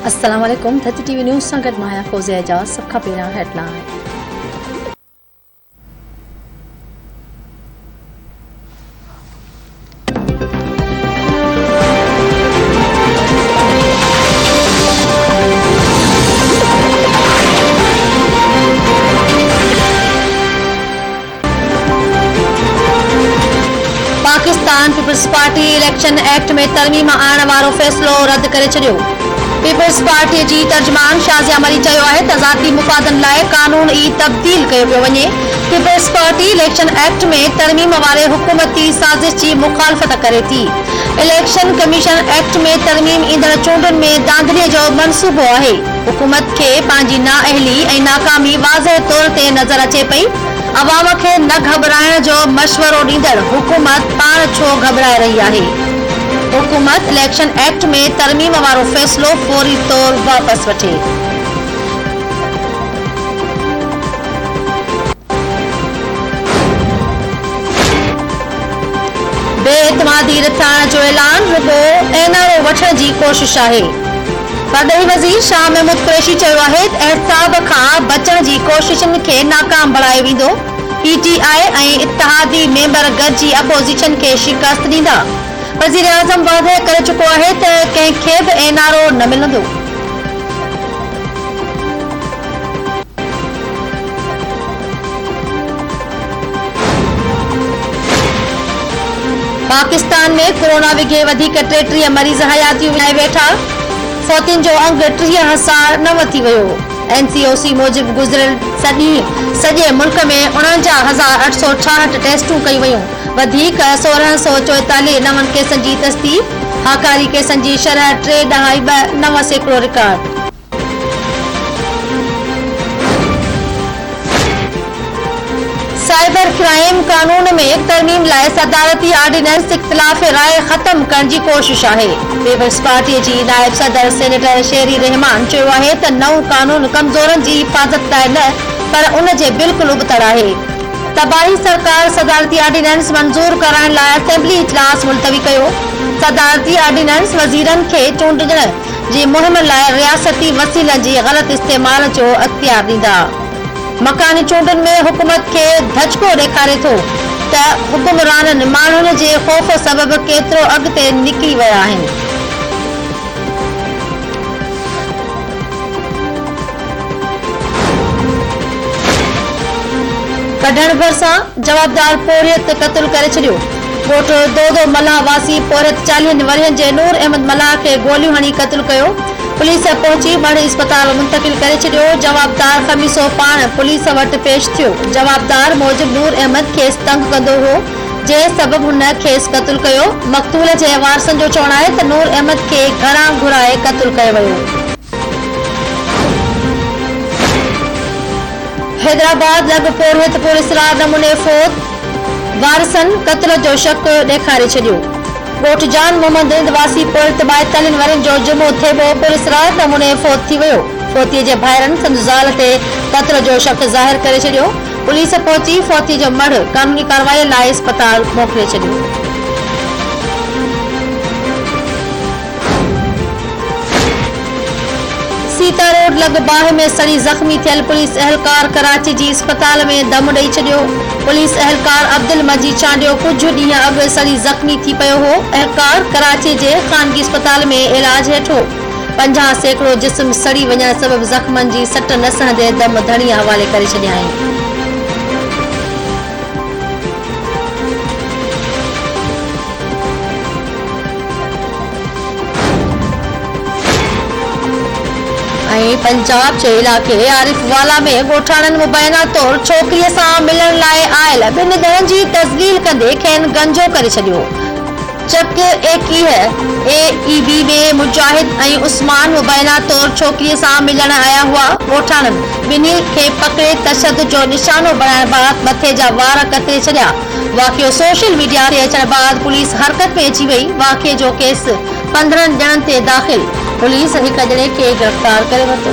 अस्सलाम वालेकुम। धरती टीवी न्यूज़ सां गॾु मां आहियां फौज़िया एजाज़। सभ खां पहिरियां headline. Pakistan peoples party election act में तरमीम आणण वारो फ़ैसिलो रद्द करे छॾियो। पीपल्स पार्टी जी तर्जमान शाज़िया मरी चयो आहे त ज़ाती मुफ़ादनि लाइ कानून ई तब्दील कयो पियो वञे। पीपल्स पार्टी इलेक्शन एक्ट में तरमीम वारे हुकूमती साज़िश जी मुखालफ़त करे थी। इलेक्शन कमीशन एक्ट में तरमीम ईंदड़ चूंडुनि में धांधलीअ जो मंसूबो आहे। हुकूमत खे पंहिंजी नाअहली ऐं नाकामी वाज़ह तौर ते नज़र अचे पई। अवाम खे न घबराइण जो मशवरो ॾींदड़ हुकूमत पाण छो घबराए रही आहे। हुकूमत इलेक्शन एक्ट में तरमीम वारो फ़ैसिलो फौरी तौर वापस वठे। बेएतमादी थियण जो ऐलान रुगो एनआरओ वठण जी कोशिश आहे। परॾेही वज़ीर शाह महमूद कुरैशी चयो आहे त एहसाब खां बचण जी कोशिशुनि खे नाकाम बणायो वेंदो। पीटीआई ऐं इत्तेहादी मेंबर गॾिजी अपोज़िशन खे शिकस्त ॾींदा। वज़ीर आज़म वादे करे चुको आहे त कंहिंखे बि एनआरओ न मिलंदो। पाकिस्तान में कोरोना विघे वधीक 33 मरीज़ हयातियूं विञाए वेठा। फौतियुनि जो अंग 30,009 थी वियो। एनसीओसी मूजिबि गुज़िरियल सॼे मुल्क में 49,868 टेस्टूं कयूं वयूं। वधीक 1,644 नवनि केसनि जी तस्दीक। हाकारी केसनि जी शरह 3.29% रिकॉर्ड। साइबर क्राइम कानून में तरमीम लाइ सदारती ऑर्डिनेंस इख्तिलाफ़ राय ख़त्म करण जी कोशिश आहे। पीपल्स पार्टी जी नायब सदर सेनेटर शेरी रहमान चयो आहे त नओं कानून कमज़ोरनि जी हिफ़ाज़त लाइ न पर उन जे बिल्कुलु उबतड़ आहे। तबाही सरकार सदारती ऑर्डिनेंस मंज़ूर कराइण लाइ असेंबली इजलास मुलतवी कयो। सदारती ऑर्डिनेंस वज़ीरनि खे चूंडण जी मुहिम लाइ रियासती वसीलनि जी ग़लत इस्तेमाल जो अख़्तियार ॾींदा। मकानी चूंडुनि में हुकूमत खे धचको ॾेखारे थो त हुकुमराननि माण्हुनि जे ख़ौफ़ सबबि केतिरो अॻिते निकिरी विया आहिनि। कढण भरिसां जवाबदार पोरियत क़त्ल करे छॾियो। ॻोठ दोदो मल्हा वासी पोरियत 40 वरियनि जे नूर अहमद मल्हा खे गोलियूं हणी क़त्ल कयो। पुलिस पहुची मढ़ अस्पताल मुंतक़िल करे छॾियो। जवाबदार ख़मीसो पाण पुलिस वटि पेश थियो। जवाबदार मूजिबि नूर अहमद खेसि तंग कंदो हो जंहिं सबबि हुन खेसि क़त्ल कयो। मक़तूल जे वारसनि जो चवणु आहे त नूर अहमद खे घरां घुराए क़त्ल कयो वियो। हैदराबाद लॻ पोरियत पुलिस रात नमूने फौत। वारसनि क़त्ल जो शक ॾेखारे छॾियो। ॻोठ जान मोहम्मद हिंद वासी पोरियत 42 वरियनि जो जुमो थिए पुलिस रात नमूने फौत थी वियो। फौतीअ जे भाइरनि संदसि ज़ाल ते क़त्ल जो शक ज़ाहिर करे छॾियो। पुलिस पहुची फौती जो मढ़ कानूनी कार्रवाई लाइ अस्पताल मोकिले छॾियो। सीता रोड लॻ बाहि में सड़ी ज़ख़्मी थियल पुलिस अहलकार कराची जी अस्पताल में दम ॾेई छॾियो। पुलिस अहलकार अब्दुल मजीद चांडियो कुझु ॾींहं अॻु सड़ी ज़ख़्मी थी पियो हो। अहलकार कराची जे ख़ानगी अस्पताल में इलाज हेठो। 50% जिस्म सड़ी वञण सबबि ज़ख़्मनि जी सट न सहंदे दम धणीअ हवाले करे छॾिया आहिनि। पंजाब जे इलाइक़े आरिफवाला में ॻोठाणनि मुबैना तौर छोकिरीअ सां मिलण लाइ आयल 2 ॼणनि जी तस्दील कंदे खेनि गंजो करे छॾियो। चक 21 AEB में मुजाहिद ऐं उस्मान मुबैना तौर छोकिरीअ सां मिलण आया हुआ। ॻोठाणनि ॿिन्ही खे पकड़े तशदुद जो निशानो बणाइण बैदि मथे जा वार कतरे छॾिया। वाक़ियो सोशल मीडिया ते अचण बैदि पुलिस हरकत में अची वई। वाक़िए जो केस 15 ॼणनि ते दाख़िल। पुलिस हिक ॼणे खे गिरफ़्तार करे वरितो।